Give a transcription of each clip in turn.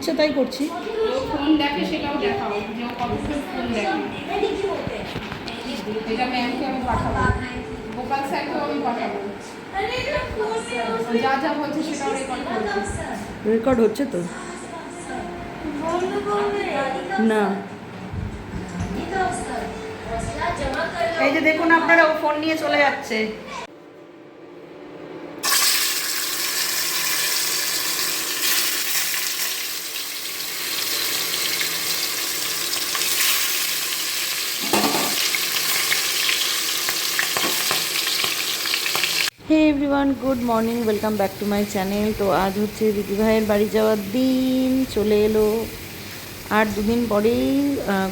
ইচ্ছে তাই করছি। ফোন দেখে সেটাও দেখাও যে কতক্ষণ ফোন দেখে। এটা ম্যামকে আমি পাঠাবো, গোপাল স্যারকেও আমি পাঠাবো, যা যা বলছে সেটাও রেকর্ড করবো। রেকর্ড হচ্ছে তো না? এই যে দেখুন আপনারা, ও ফোন নিয়ে চলে যাচ্ছে। Hey everyone, good morning, welcome back to my channel. তো আজ হচ্ছে দিদিভাইয়ের বাড়ি যাওয়ার দিন চলে এলো। আর দুদিন পরেই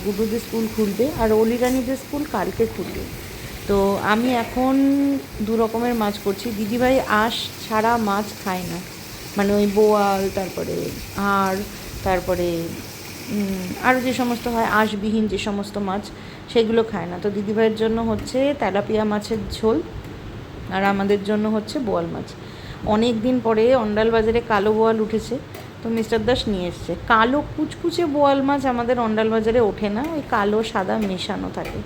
গুড্ডুদের স্কুল খুলবে, আর অলিরানিদের স্কুল কালকে খুলবে। তো আমি এখন দু রকমের মাছ করছি। দিদিভাই আঁশ ছাড়া মাছ খায় না, মানে ওই বোয়াল, তারপরে তারপরে আরও যে সমস্ত হয় আঁশবিহীন যে সমস্ত মাছ, সেগুলো খায় না। তো দিদিভাইয়ের জন্য হচ্ছে তেলাপিয়া মাছের ঝোল, আর আমাদের জন্য হচ্ছে বোয়াল মাছ। অনেক দিন পরে অন্ডাল বাজারে কালো বোয়াল উঠেছে, তো মিস্টার দাস নিয়ে এসছে। কালো কুচকুচে বোয়াল মাছ আমাদের অন্ডাল বাজারে ওঠে না, ওই কালো সাদা মেশানো থাকে।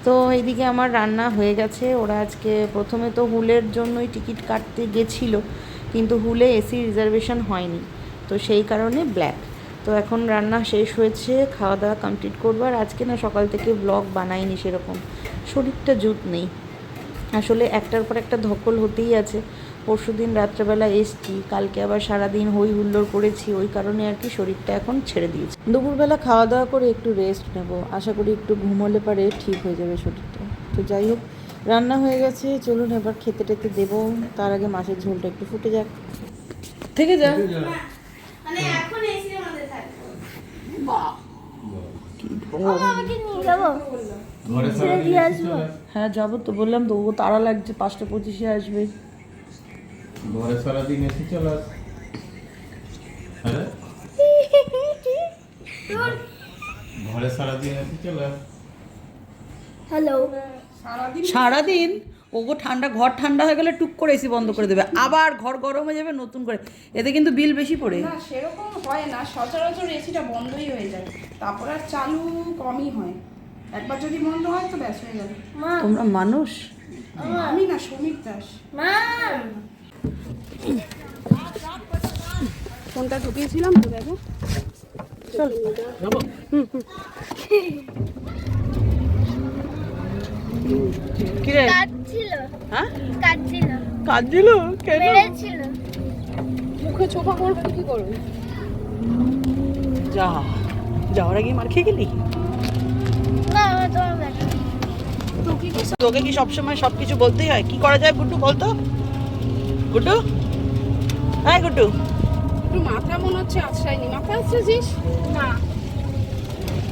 তো এইদিকে আমার রান্না হয়ে গেছে। ওরা আজকে প্রথমে তো হুলের জন্যই টিকিট কাটতে গেছিলো, কিন্তু হুলে এসি রিজার্ভেশন হয়নি, তো সেই কারণে ব্ল্যাক। তো এখন রান্না শেষ হয়েছে, খাওয়া দাওয়া কমপ্লিট করবো। আর আজকে না সকাল থেকে ব্লগ বানাইনি সেরকম, শরীরটা জুত নেই আসলে, একটার পর একটা ধকল হতেই আছে। পরশু দিন রাত্রেবেলা এসছি, কালকে আবার সারাদিন হই হুল্লোড় করেছি, ওই কারণে আর কি শরীরটা এখন ছেড়ে দিয়েছে। দুপুরবেলা খাওয়া দাওয়া করে একটু রেস্ট নেব, আশা করি একটু ঘুমোলে পারে ঠিক হয়ে যাবে শরীরটা। তো যাই হোক, রান্না হয়ে গেছে, চলুন এবার খেতে টেতে দেবো। তার আগে মাছের ঝোলটা একটু ফুটে যাক। থেকে যা, মানে এখন এসে আমাদের থাকবো। বাহ কি আমাকে নিয়ে যাবো, ছেড়ে দিয়ে আসবো। হ্যাঁ যাবো তো, বললাম তো, ও তাড়া লাগছে, 5:25 আসবে। ঘরে সারাদিন এসে চলাস। ঘরে সারাদিন এসে চলাস। হ্যালো, সারাদিন ওগো ঠান্ডা, ঘর ঠান্ডা হয়ে গেলে টুক করে এসি বন্ধ করে দেবে, আবার ঘর গরম হয়ে যাবে নতুন করে। এতে কিন্তু বিল বেশি পড়ে। না সেরকম হয় না, সচরাচর এসিটা বন্ধই হয়ে যায়, তারপর আর চালু কমই হয়। একবার যদি বন্ধ হয় তো ব্যাস হয়ে যাবে। মা, তোমরা মানুষ। আমি না, সমীর দাস। মা, ফোনটা ঢুকিয়েছিলাম তো, দেখো। চল কিরে, কাটছিল, হ্যাঁ কাটছিল, কাঁদছিল কেন? মেরেছিল। মুখে চোখা করবো কি করবে? যা, যাওয়ার আগে মার খেয়ে গেলি। না, আমার তোমার ব্যাটা। তোকে কি সবসময় সব কিছু বলতেই হয়? কি করা যায় গুড্ডু বলতো? গুড্ডু, হ্যাঁ গুড্ডু, একটু মাথা মনে হচ্ছে আশ্রয়নি। মাথা আসছিস না?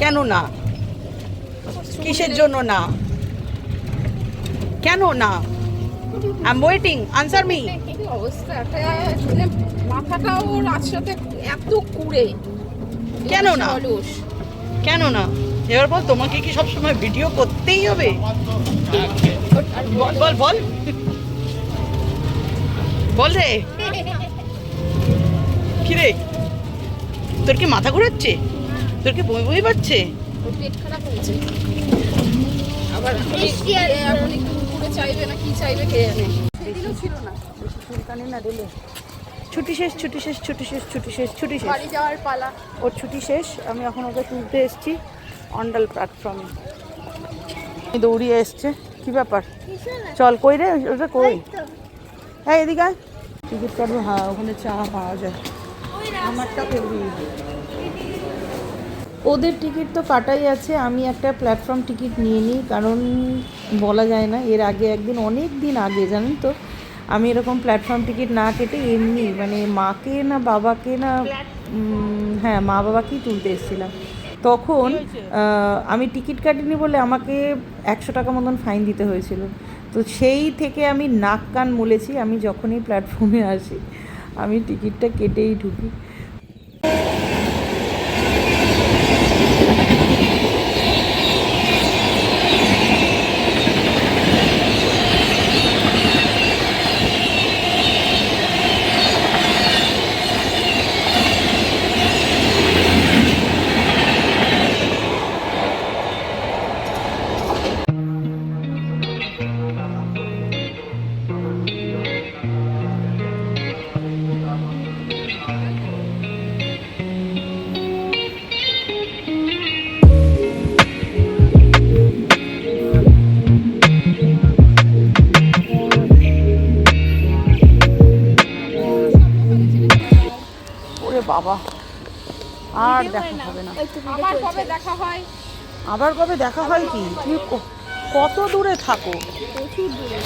কেন না? কিসের জন্য না? কেন না? I am waiting, answer me. কি অবস্থা, একটা মানে মাথাটা ওর আজরাতে এত কুড়ে। কেন না? অলস। কেন না? এবার বল, তোমাকে কি সবসময় ভিডিও করতেই হবে? বল বল বল বল রে, কি রে, তোর কি মাথা ঘুরাচ্ছে? তোর কি বই বই পাচ্ছে? ওর পেট খারাপ হয়েছে, আবার বৃষ্টি আসছে। এখন একটু উপরে চাইবে না কি চাইবে কে জানে। সেদিনও ছিল না। বেশি চুলকানি না দিলে। ছুটি শেষ, ছুটি শেষ, ছুটি শেষ, ছুটি শেষ, ছুটি শেষ। বাড়ি যাওয়ার পালা। ওর ছুটি শেষ, আমি এখন ওকে তুলতে এসেছি অন্ডাল প্ল্যাটফর্মে। দৌড়িয়ে এসছে, কি ব্যাপার? কিছু না, চল, কই রে ওটা, কই? ওই তো, হ্যাঁ এদিকে আয়। টিকিট কাটবো, হ্যাঁ ওখানে চা পাওয়া যায়। আমারটা ফেলবি। ওদের টিকিট তো কাটাই আছে, আমি একটা প্ল্যাটফর্ম টিকিট নিয়ে নিই, কারণ বলা যায় না, এর আগে একদিন, অনেক দিন আগে জানেন তো, আমি এরকম প্ল্যাটফর্ম টিকিট না কেটে এমনি মানে মাকে না বাবাকে না, হ্যাঁ মা বাবাকেই তুলতে এসেছিলাম। তখন আমি টিকিট কাটিনি বলে আমাকে 100 টাকা মতন ফাইন দিতে হয়েছিল। তো সেই থেকে আমি নাক কান মলেছি, আমি যখনই প্ল্যাটফর্মে আসি আমি টিকিটটা কেটেই ঢুকি। আর দেখা হবে না। ওই তো ভিডিও আবার চলছে। কবে দেখা হয়? আবার কবে দেখা হয় কি? তুমি কত দূরে থাকো? প্রচুর দূরে।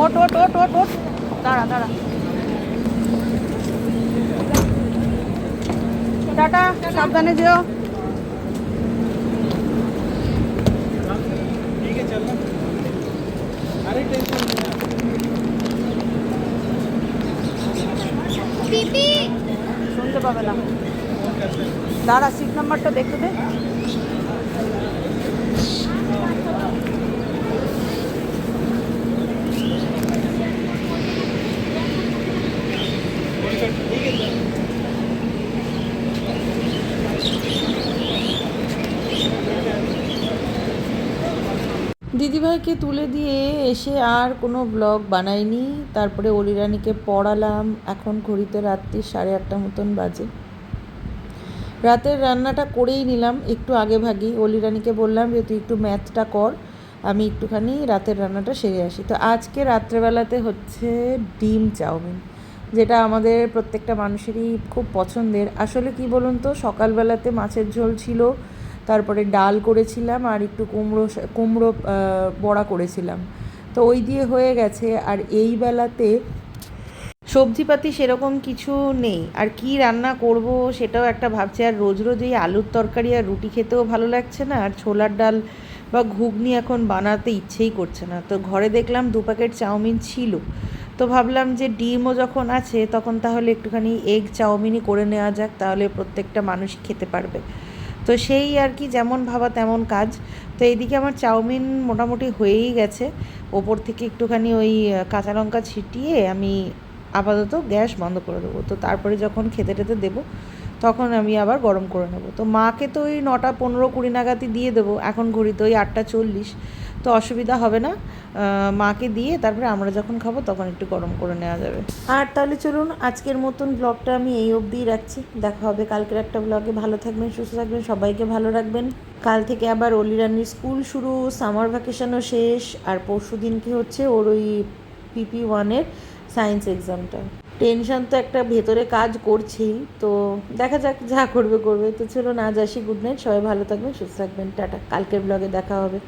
ওট ওট ওট ওট ওট, দাঁড়া দাঁড়া। টাটা, সাবধানে যেও। পিপি শুনতে পাবে না। দাঁড়া, সিট নাম্বারটা দেখতে দে। দিদিভাইকে তুলে দিয়ে এসে আর কোনো ব্লগ বানাইনি। তারপরে অলিরানিকে পড়ালাম। এখন ঘড়িতে রাত্রি 8:30 মতন বাজে। রাতের রান্নাটা করেই নিলাম একটু আগে ভাগেই। অলিরানিকে বললাম যে তুই একটু ম্যাথটা কর, আমি একটুখানি রাতের রান্নাটা সেরে আসি। তো আজকে রাত্রেবেলাতে হচ্ছে ডিম চাউমিন, যেটা আমাদের প্রত্যেকটা মানুষেরই খুব পছন্দের। আসলে কি বলুন তো, সকালবেলাতে মাছের ঝোল ছিল, তারপরে ডাল করেছিলাম, আর একটু কুমড়ো বড়া করেছিলাম। তো ওই দিয়ে হয়ে গেছে। আর এই বেলাতে সবজিপাতি সেরকম কিছু নেই। আর কি রান্না করব সেটাও একটা ভাবছি। আর রোজ রোজ এই আলুর তরকারি আর রুটি খেতেও ভালো লাগছে না, আর ছোলার ডাল বা ঘুগনি এখন বানাতে ইচ্ছেই করছে না। তো ঘরে দেখলাম 2 প্যাকেট চাউমিন ছিল, তো ভাবলাম যে ডিমও যখন আছে তখন তাহলে একটুখানি এগ চাউমিনই করে নেওয়া যাক, তাহলে প্রত্যেকটা মানুষই খেতে পারবে। তো সেই আর কি, যেমন ভাবা তেমন কাজ। তো এইদিকে আমার চাউমিন মোটামুটি হয়েই গেছে। ওপর থেকে একটুখানি ওই কাঁচা লঙ্কা ছিটিয়ে আমি আপাতত গ্যাস বন্ধ করে দেবো। তো তারপরে যখন খেতে টেতে দেবো তখন আমি আবার গরম করে নেবো। তো মাকে তো ওই 9:15-20 নাগাদই দিয়ে দেবো। এখন ঘড়িতে ওই 8:40, তো অসুবিধা হবে না। মাকে দিয়ে তারপরে আমরা যখন খাবো তখন একটু গরম করে নেওয়া যাবে। আর তাহলে চলুন, আজকের মতন ব্লগটা আমি এই অবধিই রাখছি। দেখা হবে কালকের একটা ব্লগে। ভালো থাকবেন, সুস্থ থাকবেন, সবাইকে ভালো রাখবেন। কাল থেকে আবার অলিরানির স্কুল শুরু, সামার ভ্যাকেশনও শেষ। আর পরশু দিনকে হচ্ছে ওর ওই PP1-এর সায়েন্স এক্সামটা। টেনশন তো একটা ভেতরে কাজ করছেই, তো দেখা যাক, যা করবে করবে। তো চলুন আজ আসি, গুড নাইট, সবাই ভালো থাকবেন, সুস্থ থাকবেন, টাটা। কালকের ব্লগে দেখা হবে।